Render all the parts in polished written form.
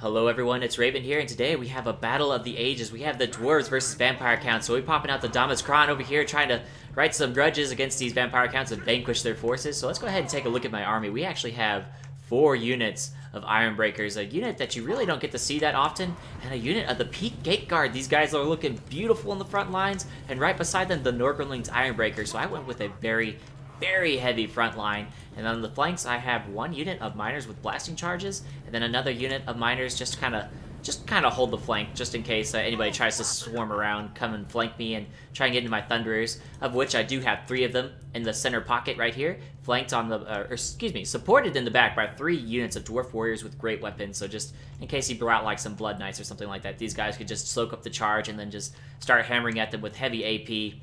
Hello everyone, it's Raven here, and today we have a battle of the ages. We have the Dwarves versus Vampire Counts, so we're popping out the Damas Kron over here, trying to right some grudges against these Vampire Counts and vanquish their forces. So let's go ahead and take a look at my army. We actually have 4 units of Ironbreakers, a unit that you really don't get to see that often, and a unit of the Peak Gate Guard. These guys are looking beautiful in the front lines, and right beside them, the Norgerling's Ironbreakers. So I went with a very heavy front line, and on the flanks I have 1 unit of miners with blasting charges, and then another unit of miners just kind of hold the flank, just in case anybody tries to swarm around, come and flank me and try and get into my Thunderers, of which I do have 3 of them in the center pocket right here, flanked on the, supported in the back by 3 units of Dwarf Warriors with great weapons. So just in case he brought out like some Blood Knights or something like that, these guys could just soak up the charge and then just start hammering at them with heavy AP.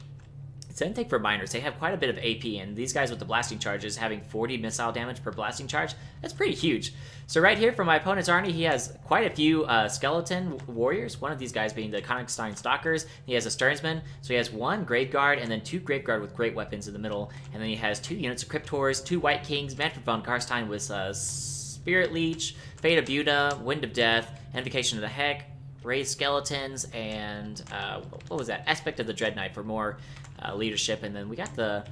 Same thing for miners. They have quite a bit of AP, and these guys with the blasting charges having 40 missile damage per blasting charge, that's pretty huge. So right here for my opponent's army, he has quite a few skeleton warriors, one of these guys being the Konigstein Stalkers. He has a Stearnsman, so he has 1 Grave Guard and then 2 Grave Guard with great weapons in the middle, and then he has 2 units of Cryptors, 2 White Kings, Manfred von Karstein with Spirit Leech, Fate of Buda, Wind of Death, Invocation of the Heck, Raised Skeletons, and what was that? Aspect of the Dread Knight for more leadership. And then we got the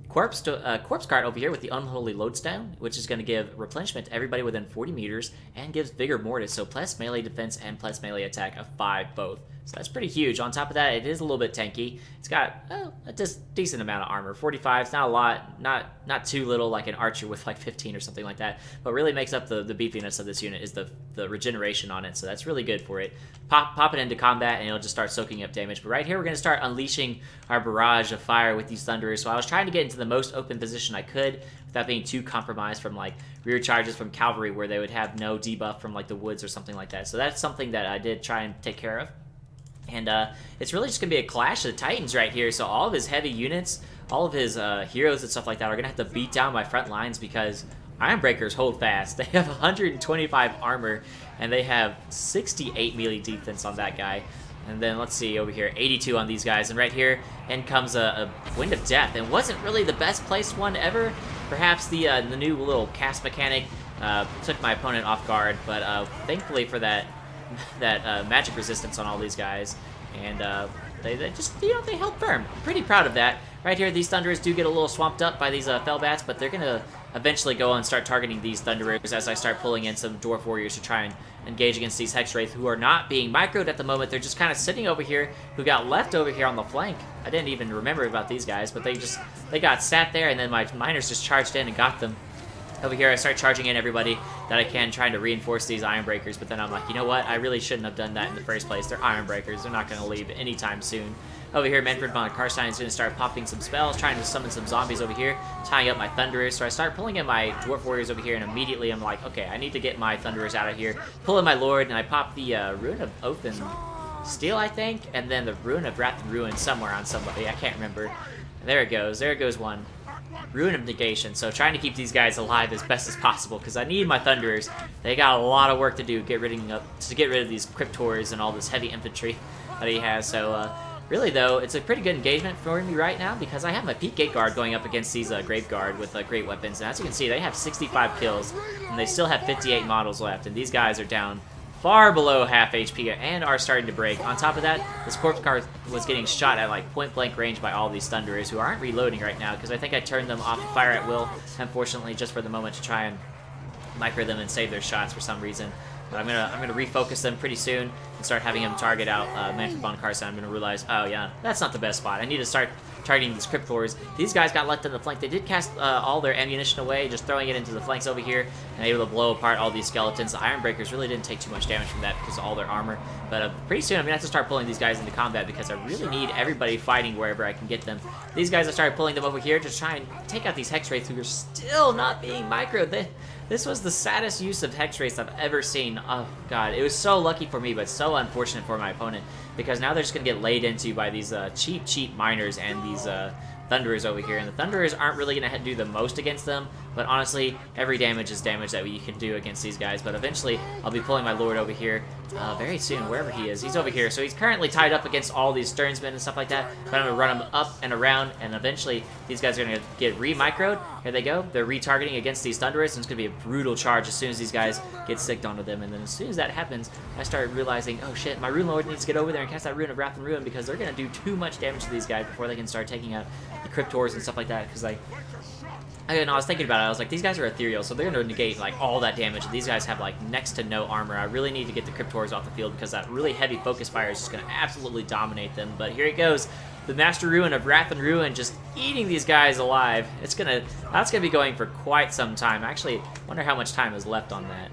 corpse card over here with the Unholy Lodestone, which is going to give replenishment to everybody within 40 meters and gives Vigor Mortis, so plus melee defense and plus melee attack of 5 both. So that's pretty huge. On top of that, it is a little bit tanky. It's got a decent amount of armor. 45 is not a lot, not too little like an archer with like 15 or something like that. But really makes up the beefiness of this unit is the regeneration on it. So that's really good for it. Pop it into combat and it'll just start soaking up damage. But right here, we're going to start unleashing our barrage of fire with these Thunderers. So I was trying to get into the most open position I could without being too compromised from like rear charges from cavalry where they would have no debuff from like the woods or something like that. So that's something that I did try and take care of. And it's really just going to be a clash of the Titans right here. So all of his heavy units, all of his heroes and stuff like that are going to have to beat down my front lines because Ironbreakers hold fast. They have 125 armor, and they have 68 melee defense on that guy. And then let's see over here, 82 on these guys. And right here, in comes a Wind of Death. It wasn't really the best placed one ever. Perhaps the new little cast mechanic took my opponent off guard, but thankfully for that magic resistance on all these guys, and they just, they held firm. I'm pretty proud of that. Right here, these Thunderers do get a little swamped up by these Fellbats, but they're gonna eventually go and start targeting these Thunderers as I start pulling in some Dwarf Warriors to try and engage against these Hex Wraith who are not being microed at the moment. They're just kind of sitting over here, who got left over here on the flank. I didn't even remember about these guys, but they got sat there, and then my miners just charged in and got them. Over here, I start charging in everybody that I can, trying to reinforce these Ironbreakers, but then I'm like, you know what? I really shouldn't have done that in the first place. They're Ironbreakers. They're not going to leave anytime soon. Over here, Manfred von Karstein is going to start popping some spells, trying to summon some zombies over here, tying up my Thunderers. So I start pulling in my Dwarf Warriors over here, and immediately I'm like, okay, I need to get my Thunderers out of here. Pull in my Lord, and I pop the Rune of Oath and Steel, I think, and then the Rune of Wrath and Ruin somewhere on somebody. I can't remember. There it goes. There goes one. Rune of Negation. So trying to keep these guys alive as best as possible because I need my Thunderers. They got a lot of work to do to get rid of these Cryptors and all this heavy infantry that he has. So really though, it's a pretty good engagement for me right now because I have my Peak Gate Guard going up against these Grave Guard with great weapons. And as you can see, they have 65 kills and they still have 58 models left. And these guys are down far below half HP and are starting to break. On top of that, this corpse card was getting shot at like point blank range by all these Thunderers who aren't reloading right now because I think I turned them off fire at will, unfortunately, just for the moment to try and micro them and save their shots for some reason. But I'm gonna refocus them pretty soon and start having them target out Manfred von Karstein. I'm gonna realize, oh yeah, that's not the best spot. I need to start targeting these Cryptors. These guys got left in the flank. They did cast all their ammunition away, just throwing it into the flanks over here, and able to blow apart all these skeletons. The Ironbreakers really didn't take too much damage from that because of all their armor. But pretty soon I'm gonna have to start pulling these guys into combat because I really need everybody fighting wherever I can get them. These guys, I started pulling them over here to try and take out these Hex Wraiths who are still not being microed. This was the saddest use of Hex Wraiths I've ever seen. Oh god, it was so lucky for me, but so unfortunate for my opponent because now they're just gonna get laid into by these cheap miners and these Thunderers over here, and the Thunderers aren't really gonna do the most against them, but honestly, every damage is damage that you can do against these guys. But eventually, I'll be pulling my lord over here very soon, wherever he is. He's over here, so he's currently tied up against all these Stearnsmen and stuff like that, but I'm going to run him up and around, and eventually, these guys are going to get re-microed. Here they go. They're retargeting against these Thunderers, and it's going to be a brutal charge as soon as these guys get sicked onto them, and then as soon as that happens, I start realizing, oh shit, my Rune Lord needs to get over there and cast that Rune of Wrath and Ruin, because they're going to do too much damage to these guys before they can start taking out the Cryptors and stuff like that, because like, I was thinking about it, I was like, these guys are ethereal, so they're going to negate like all that damage, and these guys have like next to no armor. I really need to get the Cryptors off the field because that really heavy focus fire is just going to absolutely dominate them. But here it goes, the Master Ruin of Wrath and Ruin just eating these guys alive. That's gonna be going for quite some time. I actually wonder how much time is left on that.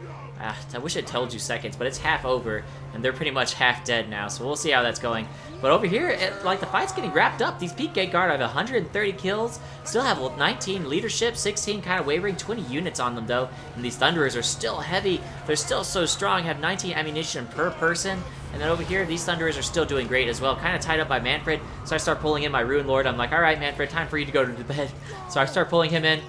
I wish it told you seconds, but it's half over, and they're pretty much half dead now, so we'll see how that's going. But over here, like, the fight's getting wrapped up. These Peak Gate Guard have 130 kills, still have 19 leadership, 16 kind of wavering, 20 units on them, though, and these Thunderers are still heavy. They're still so strong, have 19 ammunition per person, and then over here, these Thunderers are still doing great as well, kind of tied up by Manfred, so I start pulling in my Rune Lord. I'm like, all right, Manfred, time for you to go to bed. So I start pulling him in.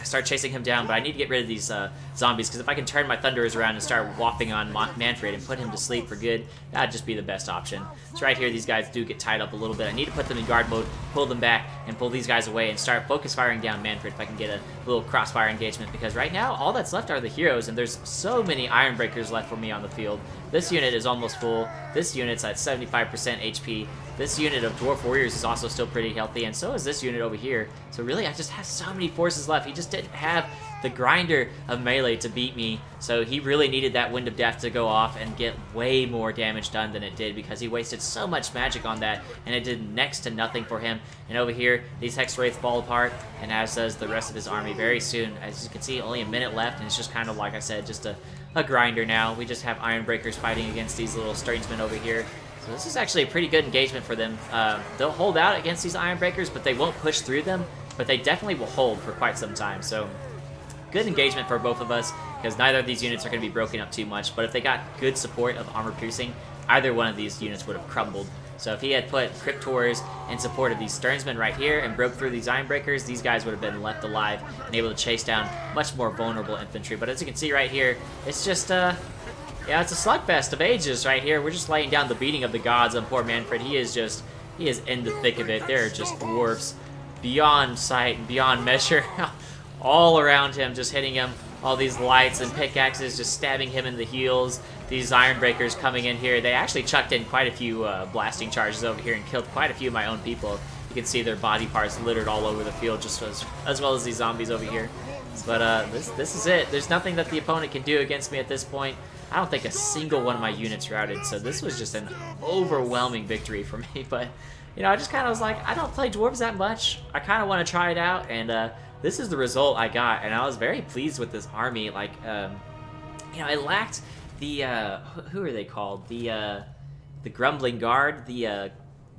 Start chasing him down, but I need to get rid of these zombies, because if I can turn my Thunderers around and start whopping on Manfred and put him to sleep for good, that'd just be the best option. So right here, these guys do get tied up a little bit. I need to put them in guard mode, pull them back, and pull these guys away and start focus firing down Manfred if I can get a little crossfire engagement, because right now, all that's left are the heroes, and there's so many Ironbreakers left for me on the field. This unit is almost full. This unit's at 75% HP. This unit of Dwarf Warriors is also still pretty healthy, and so is this unit over here. So really, I just have so many forces left. He just didn't have the grinder of melee to beat me, so he really needed that Wind of Death to go off and get way more damage done than it did, because he wasted so much magic on that, and it did next to nothing for him. And over here, these Hex Wraiths fall apart, and as does the rest of his army very soon. As you can see, only a minute left, and it's just kind of, like I said, just a grinder now. We just have Ironbreakers fighting against these little Stearnsmen over here. So this is actually a pretty good engagement for them. They'll hold out against these Ironbreakers, but they won't push through them, but they definitely will hold for quite some time. So good engagement for both of us, because neither of these units are going to be broken up too much, but if they got good support of armor piercing, either one of these units would have crumbled. So if he had put Cryptors in support of these Stearnsmen right here and broke through these Ironbreakers, these guys would have been left alive and able to chase down much more vulnerable infantry. But as you can see right here, it's just yeah, it's a slugfest of ages right here. We're just laying down the beating of the gods on poor Manfred. He is in the thick of it. There are just dwarfs beyond sight and beyond measure all around him, just hitting him. All these lights and pickaxes just stabbing him in the heels. These Ironbreakers coming in here. They actually chucked in quite a few blasting charges over here and killed quite a few of my own people. You can see their body parts littered all over the field, just as well as these zombies over here. But this is it. There's nothing that the opponent can do against me at this point. I don't think a single one of my units routed, so this was just an overwhelming victory for me. But, you know, I just kind of was like, I don't play Dwarves that much. I kind of want to try it out, and this is the result I got, and I was very pleased with this army. Like, you know, it lacked the, who are they called? The Grumbling Guard, the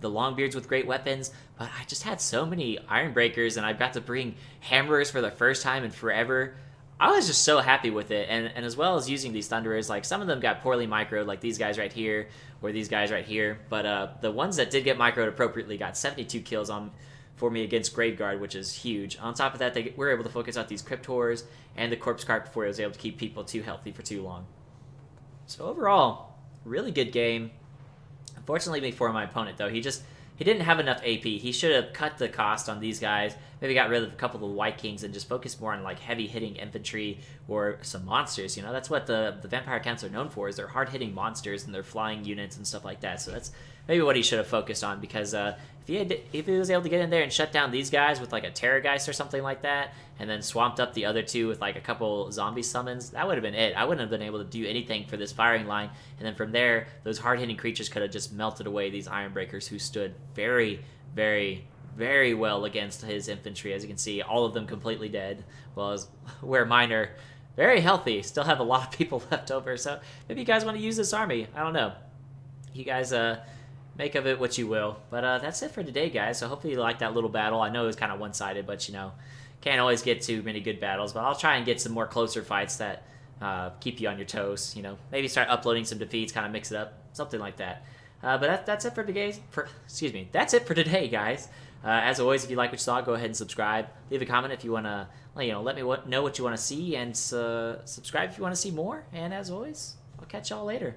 Longbeards with great weapons, but I just had so many Ironbreakers, and I got to bring Hammerers for the first time in forever. I was just so happy with it, and as well as using these Thunderers, like some of them got poorly microed, like these guys right here, or these guys right here, but the ones that did get microed appropriately got 72 kills for me against Graveguard, which is huge. On top of that, they were able to focus out these Cryptors and the Corpse Cart before it was able to keep people too healthy for too long. So overall, really good game. Unfortunately for my opponent, though, he didn't have enough AP. He should have cut the cost on these guys, maybe got rid of a couple of the White Kings and just focused more on like heavy-hitting infantry or some monsters. You know, that's what the Vampire Counts are known for, is they're hard-hitting monsters and they're flying units and stuff like that. So that's maybe what he should have focused on, because if he was able to get in there and shut down these guys with like a Terrorgeist or something like that, and then swamped up the other two with like a couple zombie summons, that would have been it. I wouldn't have been able to do anything for this firing line, and then from there, those hard-hitting creatures could have just melted away these Ironbreakers, who stood very, very, very well against his infantry. As you can see, all of them completely dead, well, as where mine are very healthy, still have a lot of people left over. So maybe you guys want to use this army. I don't know. You guys make of it what you will. But that's it for today, guys. So hopefully you liked that little battle. I know it was kind of one-sided, but, you know, can't always get too many good battles. But I'll try and get some more closer fights that keep you on your toes. You know, maybe start uploading some defeats, kind of mix it up, something like that. But that's it for today. Excuse me. That's it for today, guys. As always, if you like what you saw, go ahead and subscribe. Leave a comment if you want to, let me know what you want to see, and subscribe if you want to see more. And as always, I'll catch y'all later.